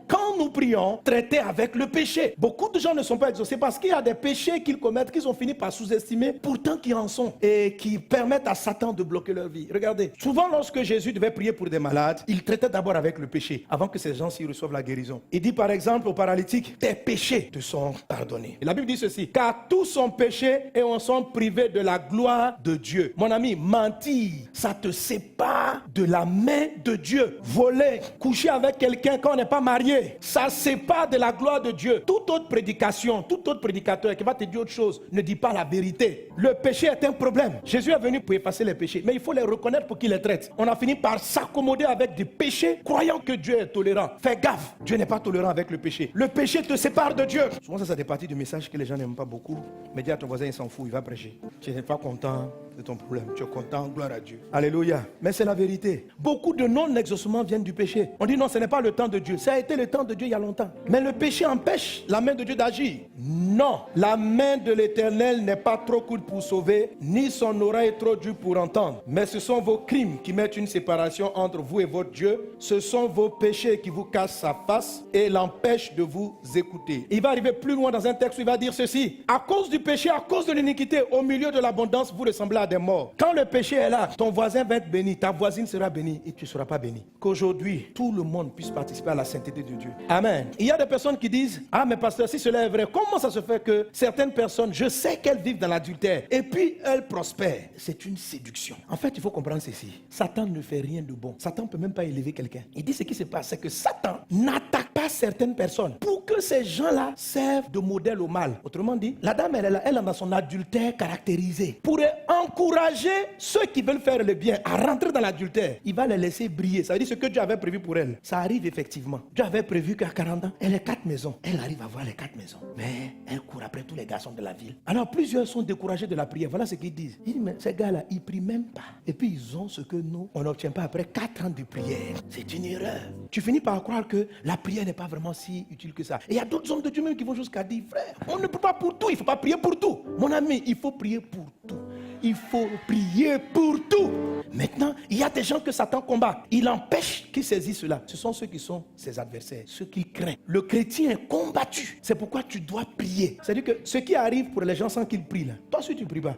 quand nous prions, traiter avec le péché. Beaucoup de gens ne sont pas exaucés parce qu'il y a des péchés qu'ils commettent qu'ils ont fini par sous-estimer, pourtant qui en sont et qui permettent à Satan de bloquer leur vie. Regardez, souvent lorsque Jésus devait prier pour des malades, il traitait d'abord avec le péché avant que ces gens-ci reçoivent la guérison. Il dit par exemple aux paralytiques, tes péchés te sont pardonnés. Et la Bible dit ceci, car tous sont péchés et on sont privés de la gloire de Dieu. Mon ami, mentir, ça te sépare de la main de Dieu. Voler, coucher avec quelqu'un quand on n'est pas marié, ça sépare de la gloire de Dieu. Toute autre prédication, tout autre prédicateur qui va te dire autre chose, ne dit pas la vérité. Le péché est un problème. Jésus est venu pour effacer les péchés, mais il faut les reconnaître pour qu'il les traite. On a fini par s'accommoder avec des péchés, croyant que Dieu est tolérant. Fais gaffe, Dieu n'est pas tolérant avec le péché. Le péché te sépare de Dieu. Souvent ça fait partie du message que les gens n'aiment pas beaucoup. Mais dis à ton voisin, il s'en fout, il va prêcher. Tu n'es pas content de ton problème, tu es content, gloire à Dieu. Alléluia. Mais c'est la vérité. Beaucoup de non-exaucements viennent du péché. On dit non, ce n'est pas le temps de Dieu. Ça a été le temps de Dieu il y a longtemps. Mais le péché empêche la main de Dieu d'agir. Non, la main de l'Éternel n'est pas trop courte pour sauver, ni son oreille trop dure pour entendre. Mais ce sont vos crimes qui mettent une séparation entre vous et votre Dieu. Ce sont vos péchés qui vous cachent sa face et l'empêchent de vous écouter. Il va arriver plus loin dans un texte où il va dire ceci. À cause du péché, à cause de l'iniquité, au milieu de l'abondance, vous ressemblez à des morts. Quand le péché est là, ton voisin va être béni, ta voisine sera bénie et tu ne seras pas béni. Qu'aujourd'hui, tout le monde puisse participer à la sainteté de Dieu. Amen. Il y a des personnes qui disent, ah mais pasteur, si cela est vrai, comment ça se fait que certaines personnes, je sais qu'elles vivent dans l'adultère et puis elles prospèrent? C'est une séduction. En fait, il faut comprendre ceci. Satan ne fait rien de bon. Satan ne peut même pas élever quelqu'un. Il dit ce qui se passe, c'est que Satan n'attaque pas certaines personnes pour que ces gens-là servent de modèle au mal. Autrement dit, la dame, elle est dans son adultère caractérisé. Pour encourager ceux qui veulent faire le bien à rentrer dans l'adultère, il va les laisser briller. Ça veut dire ce que Dieu avait prévu pour elle. Ça arrive effectivement. Dieu avait prévu qu'à 40 ans, elle ait 4 maisons. Elle arrive à voir les 4 maisons. Mais elle court après tous les garçons de la ville. Alors plusieurs sont découragés de la prière. Voilà ce qu'ils disent. Ils disent, mais ces gars-là, ils prient même pas. Et puis ils ont ce que nous, on n'obtient pas après 4 ans de prière. C'est une erreur. Tu finis par croire que la prière n'est pas vraiment si utile que ça. Et il y a d'autres hommes de Dieu même qui vont jusqu'à dire, frère, on ne peut pas pour tout. Il ne faut pas prier pour tout. Mon ami, il faut prier pour tout. Il faut prier pour tout. Maintenant, il y a des gens que Satan combat. Il empêche qu'ils saisissent cela. Ce sont ceux qui sont ses adversaires, ceux qu'il craint. Le chrétien est combattu. C'est pourquoi tu dois prier. C'est-à-dire que ce qui arrive pour les gens sans qu'ils prient, là, toi aussi tu ne pries pas.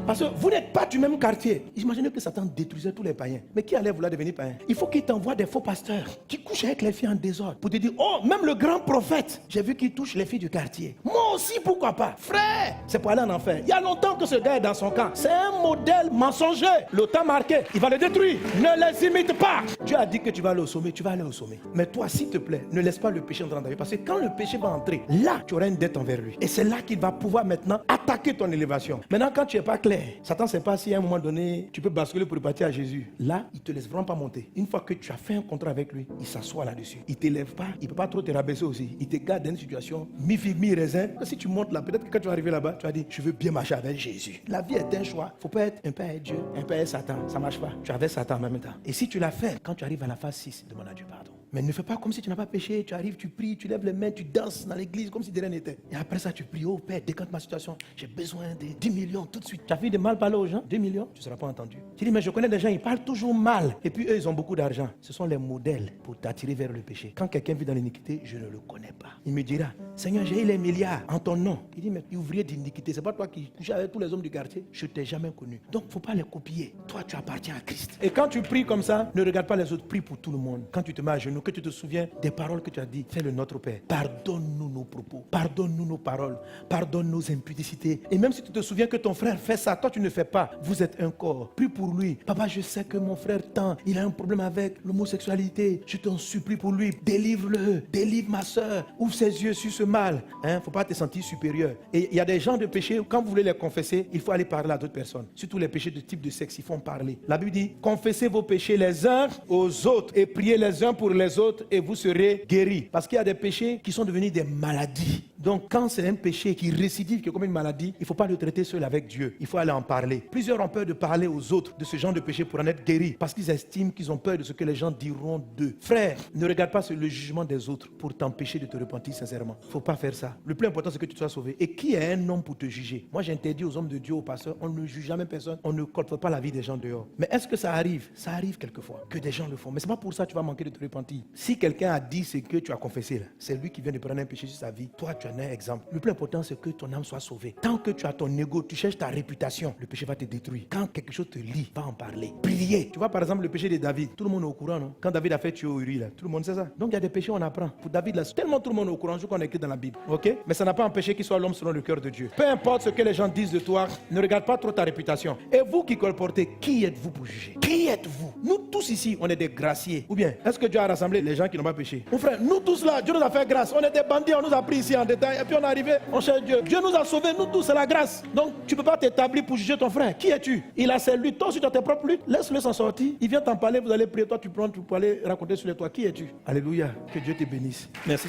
Parce que vous n'êtes pas du même quartier. Imaginez que Satan détruisait tous les païens. Mais qui allait vouloir devenir païen? Il faut qu'il t'envoie des faux pasteurs qui couchent avec les filles en désordre pour te dire, oh, même le grand prophète, j'ai vu qu'il touche les filles du quartier. Moi aussi, pourquoi pas? Frère, c'est pour aller en enfer. Il y a longtemps que ce gars est dans son camp. C'est un modèle mensonger. Le temps marqué, il va le détruire. Ne les imite pas. Dieu a dit que tu vas aller au sommet, tu vas aller au sommet. Mais toi, s'il te plaît, ne laisse pas le péché entrer dans ta vie. Parce que quand le péché va entrer, là, tu auras une dette envers lui. Et c'est là qu'il va pouvoir maintenant attaquer ton élévation. Maintenant, quand tu n'es pas clair, Satan ne sait pas si à un moment donné, tu peux basculer pour repartir à Jésus. Là, il ne te laisse vraiment pas monter. Une fois que tu as fait un contrat avec lui, il s'assoit là-dessus. Il ne t'élève pas, il ne peut pas trop te rabaisser aussi. Il te garde dans une situation mi-figue, mi-raisin. Si tu montes là, peut-être que quand tu vas arriver là-bas, tu vas dire, je veux bien marcher avec Jésus. La vie est un choix. Il ne faut pas être un peu avec Dieu, un peu avec Satan. Ça ne marche pas. Tu es avec Satan en même temps. Et si tu l'as fait, quand tu arrives à la phase 6, demande à Dieu pardon. Mais ne fais pas comme si tu n'as pas péché. Tu arrives, tu pries, tu lèves les mains, tu danses dans l'église comme si de rien n'était. Et après ça, tu pries, oh Père, décante ma situation. J'ai besoin de 10 millions tout de suite. Tu as vu de mal parler aux gens? 2 millions, tu ne seras pas entendu. Tu dis, mais je connais des gens, ils parlent toujours mal. Et puis eux, ils ont beaucoup d'argent. Ce sont les modèles pour t'attirer vers le péché. Quand quelqu'un vit dans l'iniquité, je ne le connais pas. Il me dira, Seigneur, j'ai eu les milliards en ton nom. Il dit, mais ouvrier d'iniquité, c'est pas toi qui couches avec tous les hommes du quartier. Je t'ai jamais connu. Donc, il ne faut pas les copier. Toi, tu appartiens à Christ. Et quand tu pries comme ça, ne regarde pas les autres. Prie pour tout le monde. Quand tu te mets à genoux, que tu te souviens des paroles que tu as dit, fais le Notre Père. Pardonne-nous nos propos, pardonne-nous nos paroles, pardonne nos impudicités. Et même si tu te souviens que ton frère fait ça, toi tu ne fais pas, vous êtes un corps. Prie pour lui. Papa, je sais que mon frère tant, il a un problème avec l'homosexualité. Je t'en supplie pour lui, délivre-le, délivre ma soeur, ouvre ses yeux sur ce mal. Faut pas te sentir supérieur. Et il y a des gens de péché, quand vous voulez les confesser, il faut aller parler à d'autres personnes. Surtout les péchés de type de sexe, il faut en parler. La Bible dit, confessez vos péchés les uns aux autres et priez les uns pour les autres et vous serez guéris. Parce qu'il y a des péchés qui sont devenus des maladies. Donc quand c'est un péché qui récidive, qui est comme une maladie, il ne faut pas le traiter seul avec Dieu. Il faut aller en parler. Plusieurs ont peur de parler aux autres de ce genre de péché pour en être guéris. Parce qu'ils estiment qu'ils ont peur de ce que les gens diront d'eux. Frère, ne regarde pas le jugement des autres pour t'empêcher de te repentir sincèrement. Il ne faut pas faire ça. Le plus important, c'est que tu sois sauvé. Et qui est un homme pour te juger? Moi, j'interdis aux hommes de Dieu, aux pasteurs, on ne juge jamais personne. On ne colporte pas la vie des gens dehors. Mais est-ce que ça arrive? Ça arrive quelquefois que des gens le font. Mais ce n'est pas pour ça que tu vas manquer de te repentir. vie. Si quelqu'un a dit ce que tu as confessé, là, c'est lui qui vient de prendre un péché sur sa vie. Toi, tu en es un exemple. Le plus important, c'est que ton âme soit sauvée. Tant que tu as ton ego, tu cherches ta réputation, le péché va te détruire. Quand quelque chose te lie, va en parler. Priez. Tu vois, par exemple, le péché de David. Tout le monde est au courant, non? Quand David a fait tuer Uri, là, tout le monde sait ça. Donc, il y a des péchés, on apprend. Pour David, là, tellement tout le monde est au courant, je crois qu'on est écrit dans la Bible. Ok? Mais ça n'a pas empêché qu'il soit l'homme selon le cœur de Dieu. Peu importe ce que les gens disent de toi, ne regarde pas trop ta réputation. Et vous qui colportez, qui êtes-vous pour juger? Qui êtes-vous? Nous tous ici, on est des graciés. Ou bien, est-ce que Dieu a rassemblé les gens qui n'ont pas péché? Mon frère, nous tous là, Dieu nous a fait grâce. On est des bandits, on nous a pris ici en détail. Et puis on est arrivé, on cherche Dieu. Dieu nous a sauvés, nous tous, c'est la grâce. Donc tu ne peux pas t'établir pour juger ton frère. Qui es-tu? Il a ses luttes. Toi aussi, tu as tes propres luttes. Laisse-le s'en sortir. Il vient t'en parler, vous allez prier. Toi, tu prends, tu peux aller raconter sur les toits. Qui es-tu? Alléluia. Que Dieu te bénisse. Merci.